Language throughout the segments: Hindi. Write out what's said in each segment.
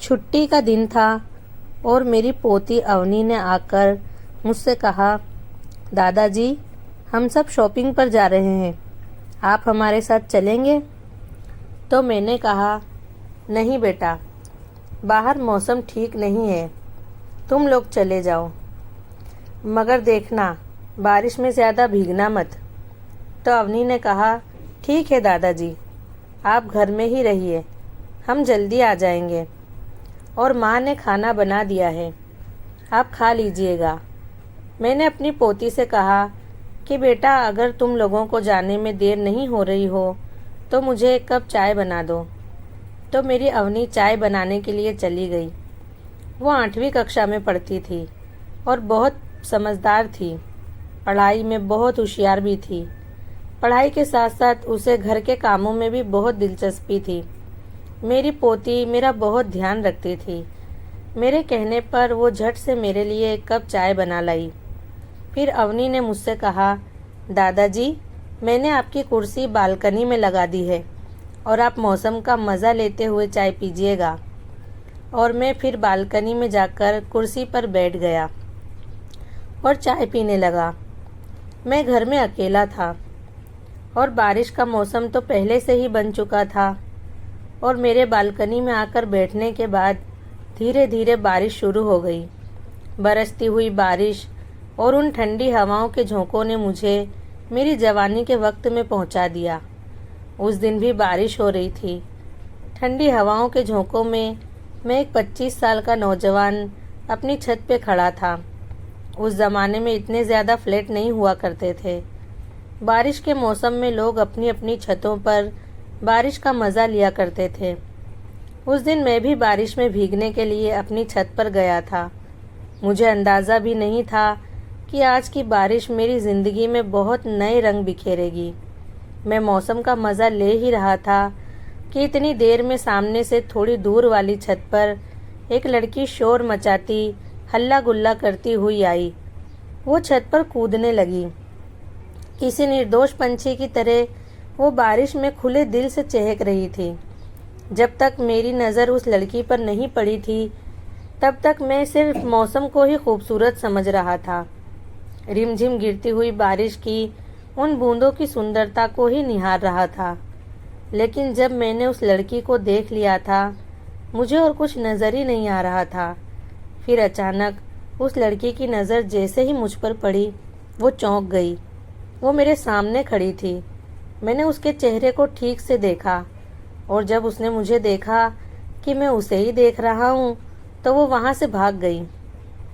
छुट्टी का दिन था और मेरी पोती अवनी ने आकर मुझसे कहा, दादाजी हम सब शॉपिंग पर जा रहे हैं, आप हमारे साथ चलेंगे? तो मैंने कहा, नहीं बेटा, बाहर मौसम ठीक नहीं है, तुम लोग चले जाओ, मगर देखना बारिश में ज़्यादा भीगना मत। तो अवनी ने कहा, ठीक है दादाजी, आप घर में ही रहिए, हम जल्दी आ जाएंगे और माँ ने खाना बना दिया है, आप खा लीजिएगा। मैंने अपनी पोती से कहा कि बेटा अगर तुम लोगों को जाने में देर नहीं हो रही हो तो मुझे एक कप चाय बना दो। तो मेरी अवनी चाय बनाने के लिए चली गई। वो 8वीं कक्षा में पढ़ती थी और बहुत समझदार थी, पढ़ाई में बहुत होशियार भी थी। पढ़ाई के साथ साथ उसे घर के कामों में भी बहुत दिलचस्पी थी। मेरी पोती मेरा बहुत ध्यान रखती थी। मेरे कहने पर वो झट से मेरे लिए एक कप चाय बना लाई। फिर अवनी ने मुझसे कहा, दादाजी मैंने आपकी कुर्सी बालकनी में लगा दी है और आप मौसम का मज़ा लेते हुए चाय पीजिएगा। और मैं फिर बालकनी में जाकर कुर्सी पर बैठ गया और चाय पीने लगा। मैं घर में अकेला था और बारिश का मौसम तो पहले से ही बन चुका था और मेरे बालकनी में आकर बैठने के बाद धीरे धीरे बारिश शुरू हो गई। बरसती हुई बारिश और उन ठंडी हवाओं के झोंकों ने मुझे मेरी जवानी के वक्त में पहुंचा दिया। उस दिन भी बारिश हो रही थी। ठंडी हवाओं के झोंकों में मैं एक 25 साल का नौजवान अपनी छत पे खड़ा था। उस ज़माने में इतने ज़्यादा फ्लैट नहीं हुआ करते थे। बारिश के मौसम में लोग अपनी अपनी छतों पर बारिश का मज़ा लिया करते थे। उस दिन मैं भी बारिश में भीगने के लिए अपनी छत पर गया था। मुझे अंदाज़ा भी नहीं था कि आज की बारिश मेरी ज़िंदगी में बहुत नए रंग बिखेरेगी। मैं मौसम का मज़ा ले ही रहा था कि इतनी देर में सामने से थोड़ी दूर वाली छत पर एक लड़की शोर मचाती हल्ला गुल्ला करती हुई आई। वो छत पर कूदने लगी। किसी निर्दोष पंछी की तरह वो बारिश में खुले दिल से चहक रही थी। जब तक मेरी नज़र उस लड़की पर नहीं पड़ी थी तब तक मैं सिर्फ मौसम को ही खूबसूरत समझ रहा था। रिमझिम गिरती हुई बारिश की उन बूंदों की सुंदरता को ही निहार रहा था। लेकिन जब मैंने उस लड़की को देख लिया था मुझे और कुछ नज़र ही नहीं आ रहा था। फिर अचानक उस लड़की की नज़र जैसे ही मुझ पर पड़ी वो चौंक गई। वो मेरे सामने खड़ी थी। मैंने उसके चेहरे को ठीक से देखा और जब उसने मुझे देखा कि मैं उसे ही देख रहा हूँ तो वो वहाँ से भाग गई।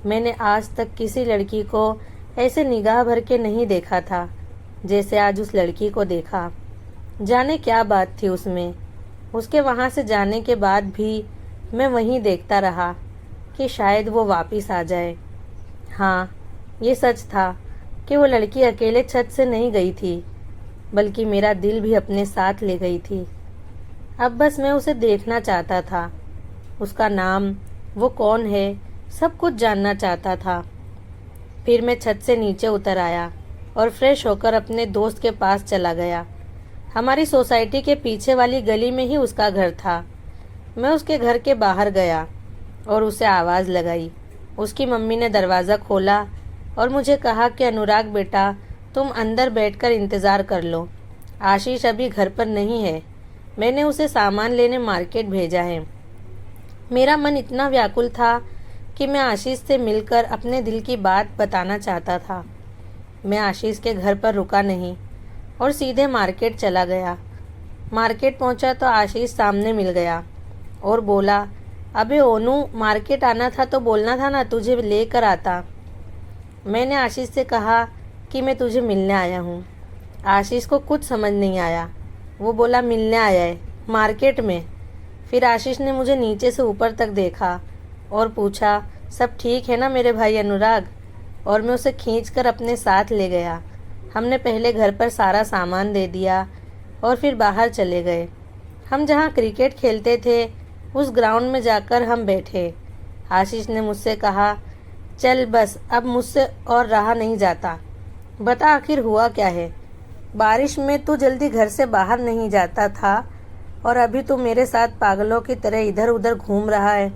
मैंने आज तक किसी लड़की को ऐसे निगाह भर के नहीं देखा था जैसे आज उस लड़की को देखा। जाने क्या बात थी उसमें। उसके वहाँ से जाने के बाद भी मैं वहीं देखता रहा कि शायद वो वापस आ जाए। हाँ, ये सच था कि वो लड़की अकेले छत से नहीं गई थी बल्कि मेरा दिल भी अपने साथ ले गई थी। अब बस मैं उसे देखना चाहता था। उसका नाम, वो कौन है, सब कुछ जानना चाहता था। फिर मैं छत से नीचे उतर आया और फ्रेश होकर अपने दोस्त के पास चला गया। हमारी सोसाइटी के पीछे वाली गली में ही उसका घर था। मैं उसके घर के बाहर गया और उसे आवाज़ लगाई। उसकी मम्मी ने दरवाज़ा खोला और मुझे कहा कि अनुराग बेटा, तुम अंदर बैठकर इंतज़ार कर लो, आशीष अभी घर पर नहीं है, मैंने उसे सामान लेने मार्केट भेजा है। मेरा मन इतना व्याकुल था कि मैं आशीष से मिलकर अपने दिल की बात बताना चाहता था। मैं आशीष के घर पर रुका नहीं और सीधे मार्केट चला गया। मार्केट पहुंचा तो आशीष सामने मिल गया और बोला, अबे ओनू, मार्केट आना था तो बोलना था ना, तुझे लेकर आता। मैंने आशीष से कहा कि मैं तुझे मिलने आया हूँ। आशीष को कुछ समझ नहीं आया। वो बोला, मिलने आया है मार्केट में? फिर आशीष ने मुझे नीचे से ऊपर तक देखा और पूछा, सब ठीक है ना मेरे भाई अनुराग? और मैं उसे खींचकर अपने साथ ले गया। हमने पहले घर पर सारा सामान दे दिया और फिर बाहर चले गए। हम जहाँ क्रिकेट खेलते थे उस ग्राउंड में जाकर हम बैठे। आशीष ने मुझसे कहा, चल बस अब मुझसे और रहा नहीं जाता, बता आखिर हुआ क्या है? बारिश में तू जल्दी घर से बाहर नहीं जाता था और अभी तू मेरे साथ पागलों की तरह इधर उधर घूम रहा है।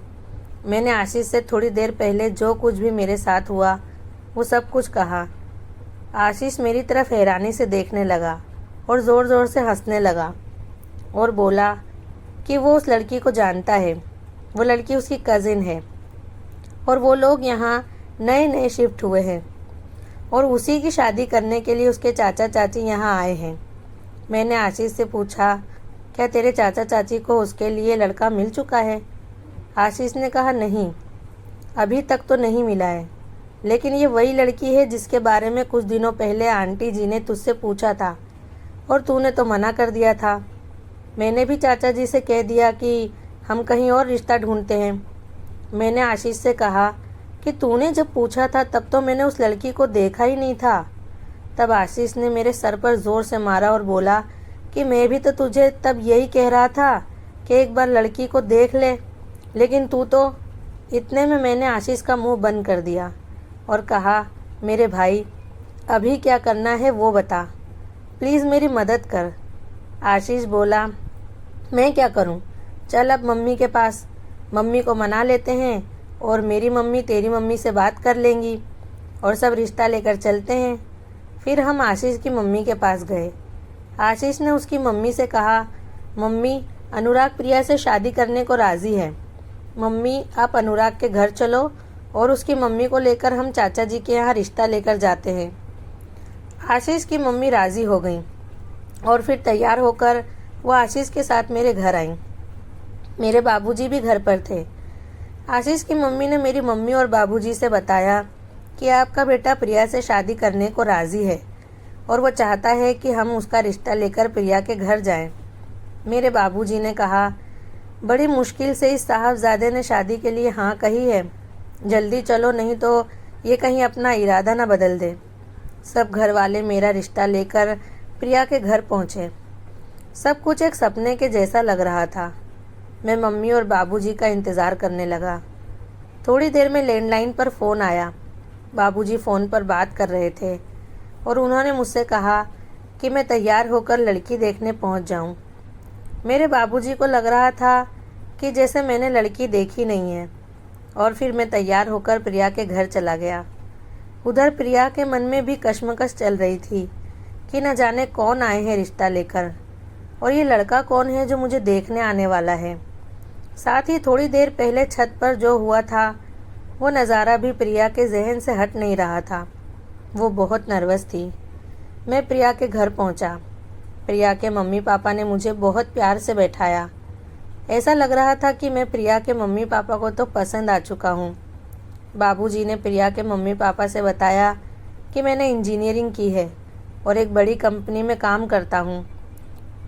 मैंने आशीष से थोड़ी देर पहले जो कुछ भी मेरे साथ हुआ वो सब कुछ कहा। आशीष मेरी तरफ हैरानी से देखने लगा और ज़ोर ज़ोर से हंसने लगा और बोला कि वो उस लड़की को जानता है, वो लड़की उसकी कज़िन है और वो लोग यहाँ नए नए शिफ्ट हुए हैं और उसी की शादी करने के लिए उसके चाचा चाची यहाँ आए हैं। मैंने आशीष से पूछा, क्या तेरे चाचा चाची को उसके लिए लड़का मिल चुका है? आशीष ने कहा, नहीं, अभी तक तो नहीं मिला है, लेकिन ये वही लड़की है जिसके बारे में कुछ दिनों पहले आंटी जी ने तुझसे पूछा था और तूने तो मना कर दिया था। मैंने भी चाचा जी से कह दिया कि हम कहीं और रिश्ता ढूंढते हैं। मैंने आशीष से कहा कि तूने जब पूछा था तब तो मैंने उस लड़की को देखा ही नहीं था। तब आशीष ने मेरे सर पर ज़ोर से मारा और बोला कि मैं भी तो तुझे तब यही कह रहा था कि एक बार लड़की को देख ले, लेकिन तू तो। इतने में मैंने आशीष का मुंह बंद कर दिया और कहा, मेरे भाई, अभी क्या करना है वो बता, प्लीज़ मेरी मदद कर। आशीष बोला, मैं क्या करूं? चल अब मम्मी के पास, मम्मी को मना लेते हैं और मेरी मम्मी तेरी मम्मी से बात कर लेंगी और सब रिश्ता लेकर चलते हैं। फिर हम आशीष की मम्मी के पास गए। आशीष ने उसकी मम्मी से कहा, मम्मी, अनुराग प्रिया से शादी करने को राज़ी है। मम्मी, आप अनुराग के घर चलो और उसकी मम्मी को लेकर हम चाचा जी के यहाँ रिश्ता लेकर जाते हैं। आशीष की मम्मी राज़ी हो गई और फिर तैयार होकर वो आशीष के साथ मेरे घर आई। मेरे बाबूजी भी घर पर थे। आशीष की मम्मी ने मेरी मम्मी और बाबूजी से बताया कि आपका बेटा प्रिया से शादी करने को राज़ी है और वो चाहता है कि हम उसका रिश्ता लेकर प्रिया के घर जाएं। मेरे बाबूजी ने कहा, बड़ी मुश्किल से इस साहबजादे ने शादी के लिए हाँ कही है, जल्दी चलो नहीं तो ये कहीं अपना इरादा ना बदल दे। सब घर वाले मेरा रिश्ता लेकर प्रिया के घर पहुँचे। सब कुछ एक सपने के जैसा लग रहा था। मैं मम्मी और बाबूजी का इंतज़ार करने लगा। थोड़ी देर में लैंडलाइन पर फ़ोन आया। बाबूजी फ़ोन पर बात कर रहे थे और उन्होंने मुझसे कहा कि मैं तैयार होकर लड़की देखने पहुंच जाऊं। मेरे बाबूजी को लग रहा था कि जैसे मैंने लड़की देखी नहीं है और फिर मैं तैयार होकर प्रिया के घर चला गया। उधर प्रिया के मन में भी कश्मकश चल रही थी कि न जाने कौन आए हैं रिश्ता लेकर और ये लड़का कौन है जो मुझे देखने आने वाला है। साथ ही थोड़ी देर पहले छत पर जो हुआ था वो नज़ारा भी प्रिया के जहन से हट नहीं रहा था। वो बहुत नर्वस थी। मैं प्रिया के घर पहुंचा। प्रिया के मम्मी पापा ने मुझे बहुत प्यार से बैठाया। ऐसा लग रहा था कि मैं प्रिया के मम्मी पापा को तो पसंद आ चुका हूँ। बाबूजी ने प्रिया के मम्मी पापा से बताया कि मैंने इंजीनियरिंग की है और एक बड़ी कंपनी में काम करता हूँ।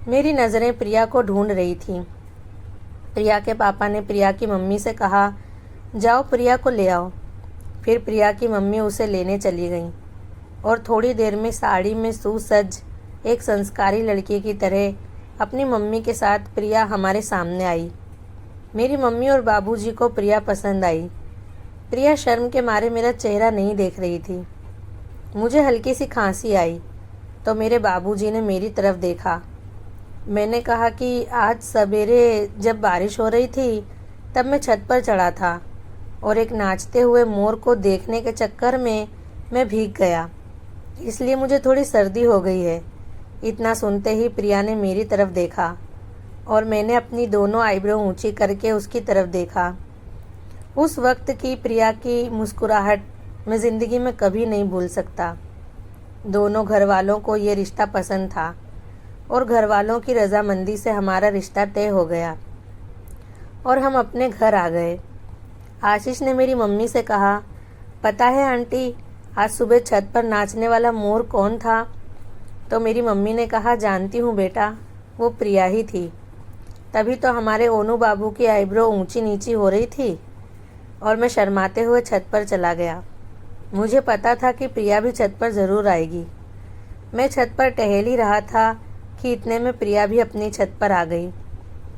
मेरी नज़रें प्रिया को ढूंढ रही थीं। प्रिया के पापा ने प्रिया की मम्मी से कहा, जाओ प्रिया को ले आओ। फिर प्रिया की मम्मी उसे लेने चली गई और थोड़ी देर में साड़ी में सुसज्ज एक संस्कारी लड़की की तरह अपनी मम्मी के साथ प्रिया हमारे सामने आई। मेरी मम्मी और बाबूजी को प्रिया पसंद आई। प्रिया शर्म के मारे मेरा चेहरा नहीं देख रही थी। मुझे हल्की सी खांसी आई तो मेरे बाबूजी ने मेरी तरफ देखा। मैंने कहा कि आज सवेरे जब बारिश हो रही थी तब मैं छत पर चढ़ा था और एक नाचते हुए मोर को देखने के चक्कर में मैं भीग गया, इसलिए मुझे थोड़ी सर्दी हो गई है। इतना सुनते ही प्रिया ने मेरी तरफ देखा और मैंने अपनी दोनों आईब्रो ऊंची करके उसकी तरफ देखा। उस वक्त की प्रिया की मुस्कुराहट मैं ज़िंदगी में कभी नहीं भूल सकता। दोनों घर वालों को ये रिश्ता पसंद था और घर वालों की रजामंदी से हमारा रिश्ता तय हो गया और हम अपने घर आ गए। आशीष ने मेरी मम्मी से कहा, पता है आंटी, आज सुबह छत पर नाचने वाला मोर कौन था? तो मेरी मम्मी ने कहा, जानती हूँ बेटा, वो प्रिया ही थी। तभी तो हमारे ओनू बाबू की आईब्रो ऊंची नीची हो रही थी और मैं शर्माते हुए छत पर चला गया। मुझे पता था कि प्रिया भी छत पर ज़रूर आएगी। मैं छत पर टहल ही रहा था कि इतने में प्रिया भी अपनी छत पर आ गई।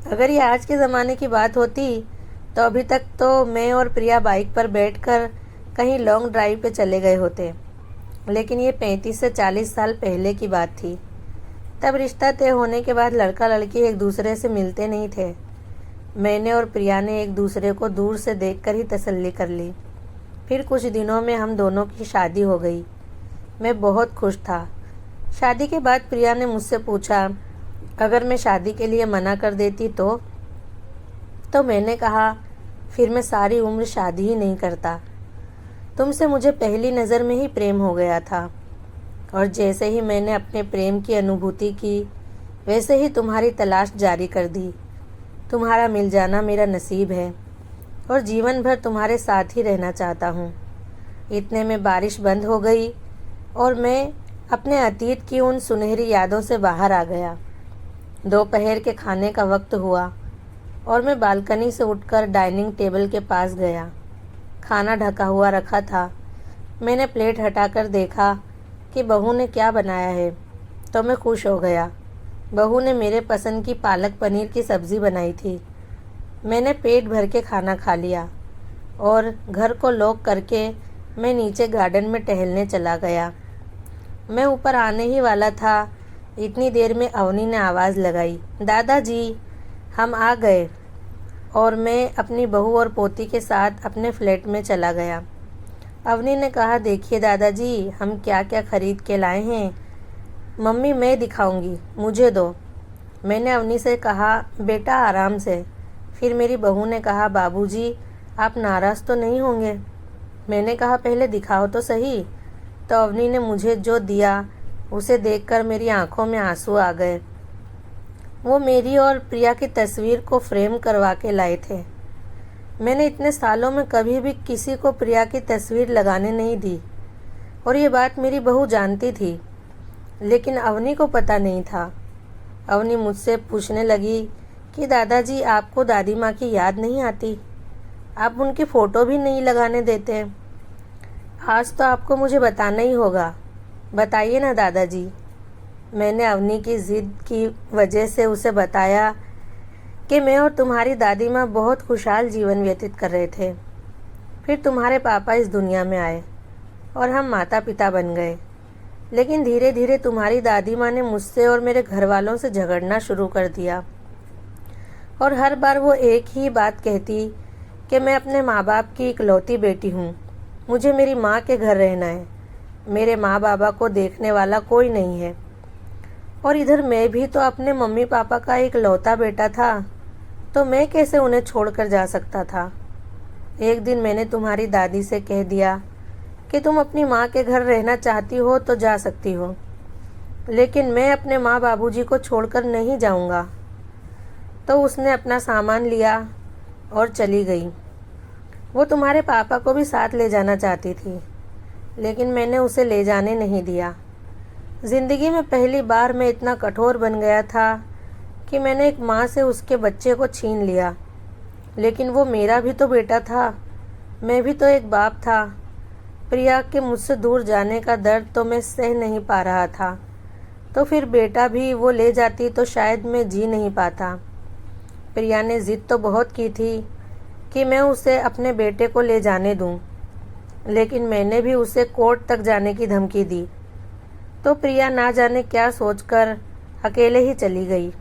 अगर ये आज के ज़माने की बात होती तो अभी तक तो मैं और प्रिया बाइक पर बैठकर कहीं लॉन्ग ड्राइव पे चले गए होते, लेकिन ये 35 से 40 साल पहले की बात थी। तब रिश्ता तय होने के बाद लड़का लड़की एक दूसरे से मिलते नहीं थे। मैंने और प्रिया ने एक दूसरे को दूर से देखकर ही तसल्ली कर ली। फिर कुछ दिनों में हम दोनों की शादी हो गई। मैं बहुत खुश था। शादी के बाद प्रिया ने मुझसे पूछा, अगर मैं शादी के लिए मना कर देती तो मैंने कहा, फिर मैं सारी उम्र शादी ही नहीं करता। तुमसे मुझे पहली नज़र में ही प्रेम हो गया था, और जैसे ही मैंने अपने प्रेम की अनुभूति की, वैसे ही तुम्हारी तलाश जारी कर दी। तुम्हारा मिल जाना मेरा नसीब है, और जीवन भर तुम्हारे साथ ही रहना चाहता हूँ। इतने में बारिश बंद हो गई और मैं अपने अतीत की उन सुनहरी यादों से बाहर आ गया। दोपहर के खाने का वक्त हुआ और मैं बालकनी से उठकर डाइनिंग टेबल के पास गया। खाना ढका हुआ रखा था। मैंने प्लेट हटाकर देखा कि बहू ने क्या बनाया है, तो मैं खुश हो गया। बहू ने मेरे पसंद की पालक पनीर की सब्ज़ी बनाई थी। मैंने पेट भर के खाना खा लिया और घर को लॉक करके मैं नीचे गार्डन में टहलने चला गया। मैं ऊपर आने ही वाला था, इतनी देर में अवनी ने आवाज़ लगाई, दादाजी हम आ गए। और मैं अपनी बहू और पोती के साथ अपने फ्लैट में चला गया। अवनी ने कहा, देखिए दादाजी हम क्या क्या खरीद के लाए हैं। मम्मी मैं दिखाऊंगी, मुझे दो। मैंने अवनी से कहा, बेटा आराम से। फिर मेरी बहू ने कहा, बाबूजी आप नाराज़ तो नहीं होंगे। मैंने कहा, पहले दिखाओ तो सही। तो अवनी ने मुझे जो दिया उसे देखकर मेरी आंखों में आंसू आ गए। वो मेरी और प्रिया की तस्वीर को फ्रेम करवा के लाए थे। मैंने इतने सालों में कभी भी किसी को प्रिया की तस्वीर लगाने नहीं दी, और ये बात मेरी बहू जानती थी, लेकिन अवनी को पता नहीं था। अवनी मुझसे पूछने लगी कि दादाजी आपको दादी माँ की याद नहीं आती? आप उनकी फ़ोटो भी नहीं लगाने देते? आज तो आपको मुझे बताना ही होगा, बताइए ना दादाजी। मैंने अवनी की ज़िद की वजह से उसे बताया कि मैं और तुम्हारी दादी माँ बहुत खुशहाल जीवन व्यतीत कर रहे थे। फिर तुम्हारे पापा इस दुनिया में आए और हम माता पिता बन गए। लेकिन धीरे धीरे तुम्हारी दादी माँ ने मुझसे और मेरे घर वालों से झगड़ना शुरू कर दिया, और हर बार वो एक ही बात कहती कि मैं अपने माँ बाप की इकलौती बेटी हूँ, मुझे मेरी माँ के घर रहना है, मेरे माँ बाबा को देखने वाला कोई नहीं है। और इधर मैं भी तो अपने मम्मी पापा का इकलौता बेटा था, तो मैं कैसे उन्हें छोड़कर जा सकता था। एक दिन मैंने तुम्हारी दादी से कह दिया कि तुम अपनी माँ के घर रहना चाहती हो तो जा सकती हो, लेकिन मैं अपने माँ बाबूजी को छोड़कर नहीं जाऊँगा। तो उसने अपना सामान लिया और चली गई। वो तुम्हारे पापा को भी साथ ले जाना चाहती थी, लेकिन मैंने उसे ले जाने नहीं दिया। ज़िंदगी में पहली बार मैं इतना कठोर बन गया था कि मैंने एक माँ से उसके बच्चे को छीन लिया, लेकिन वो मेरा भी तो बेटा था, मैं भी तो एक बाप था। प्रिया के मुझसे दूर जाने का दर्द तो मैं सह नहीं पा रहा था, तो फिर बेटा भी वो ले जाती तो शायद मैं जी नहीं पाता। प्रिया ने ज़िद तो बहुत की थी कि मैं उसे अपने बेटे को ले जाने दूं, लेकिन मैंने भी उसे कोर्ट तक जाने की धमकी दी, तो प्रिया ना जाने क्या सोचकर अकेले ही चली गई।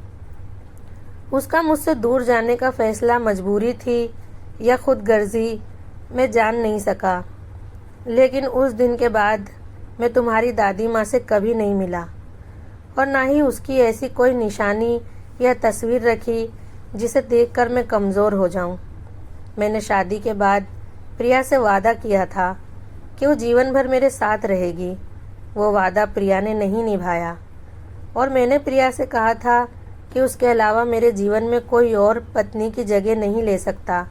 उसका मुझसे दूर जाने का फैसला मजबूरी थी या खुदगर्जी, मैं जान नहीं सका। लेकिन उस दिन के बाद मैं तुम्हारी दादी माँ से कभी नहीं मिला, और ना ही उसकी ऐसी कोई निशानी या तस्वीर रखी जिसे देखकर मैं कमज़ोर हो जाऊं। मैंने शादी के बाद प्रिया से वादा किया था कि वो जीवन भर मेरे साथ रहेगी। वो वादा प्रिया ने नहीं निभाया, और मैंने प्रिया से कहा था कि उसके अलावा मेरे जीवन में कोई और पत्नी की जगह नहीं ले सकता।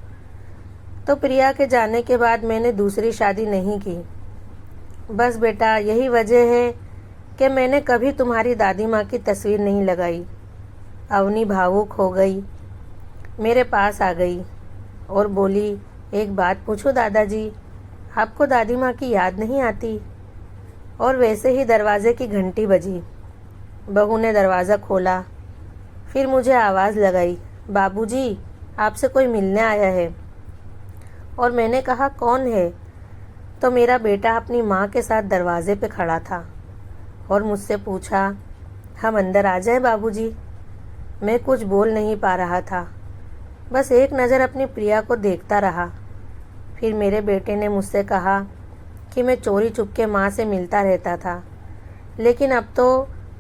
तो प्रिया के जाने के बाद मैंने दूसरी शादी नहीं की। बस बेटा यही वजह है कि मैंने कभी तुम्हारी दादी माँ की तस्वीर नहीं लगाई। अवनी भावुक हो गई, मेरे पास आ गई और बोली, एक बात पूछो दादाजी, आपको दादी माँ की याद नहीं आती? और वैसे ही दरवाजे की घंटी बजी। बहू ने दरवाज़ा खोला, फिर मुझे आवाज़ लगाई, बाबूजी आपसे कोई मिलने आया है। और मैंने कहा, कौन है? तो मेरा बेटा अपनी माँ के साथ दरवाजे पे खड़ा था और मुझसे पूछा, हम अंदर आ जाए बाबूजी? मैं कुछ बोल नहीं पा रहा था। बस एक नज़र अपनी प्रिया को देखता रहा। फिर मेरे बेटे ने मुझसे कहा कि मैं चोरी चुपके माँ से मिलता रहता था, लेकिन अब तो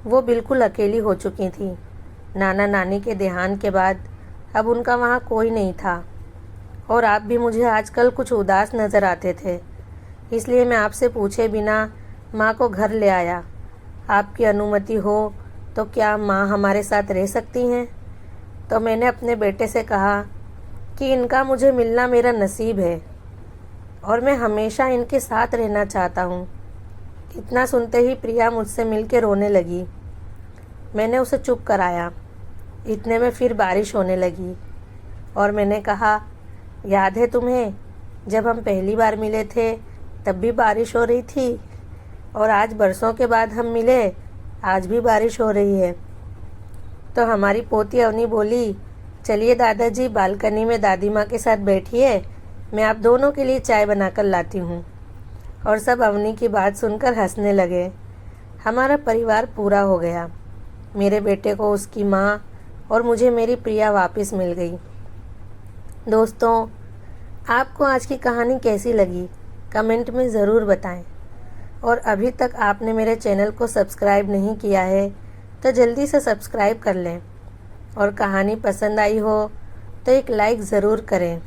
वो बिल्कुल अकेली हो चुकी थी। नाना नानी के देहांत के बाद अब उनका वहाँ कोई नहीं था। और आप भी मुझे आजकल कुछ उदास नज़र आते थे, इसलिए मैं आपसे पूछे बिना माँ को घर ले आया। आपकी अनुमति हो तो क्या माँ हमारे साथ रह सकती हैं? तो मैंने अपने बेटे से कहा कि इनका मुझे मिलना मेरा नसीब है और मैं हमेशा इनके साथ रहना चाहता हूँ। इतना सुनते ही प्रिया मुझसे मिलके रोने लगी। मैंने उसे चुप कराया। इतने में फिर बारिश होने लगी और मैंने कहा, याद है तुम्हें जब हम पहली बार मिले थे तब भी बारिश हो रही थी, और आज बरसों के बाद हम मिले, आज भी बारिश हो रही है। तो हमारी पोती अवनी बोली, चलिए दादाजी बालकनी में दादी माँ के साथ बैठिए, मैं आप दोनों के लिए चाय बनाकर लाती हूँ। और सब अवनी की बात सुनकर हंसने लगे। हमारा परिवार पूरा हो गया। मेरे बेटे को उसकी माँ और मुझे मेरी प्रिया वापस मिल गई। दोस्तों, आपको आज की कहानी कैसी लगी कमेंट में ज़रूर बताएं। और अभी तक आपने मेरे चैनल को सब्सक्राइब नहीं किया है तो जल्दी से सब्सक्राइब कर लें। और कहानी पसंद आई हो तो एक लाइक ज़रूर करें।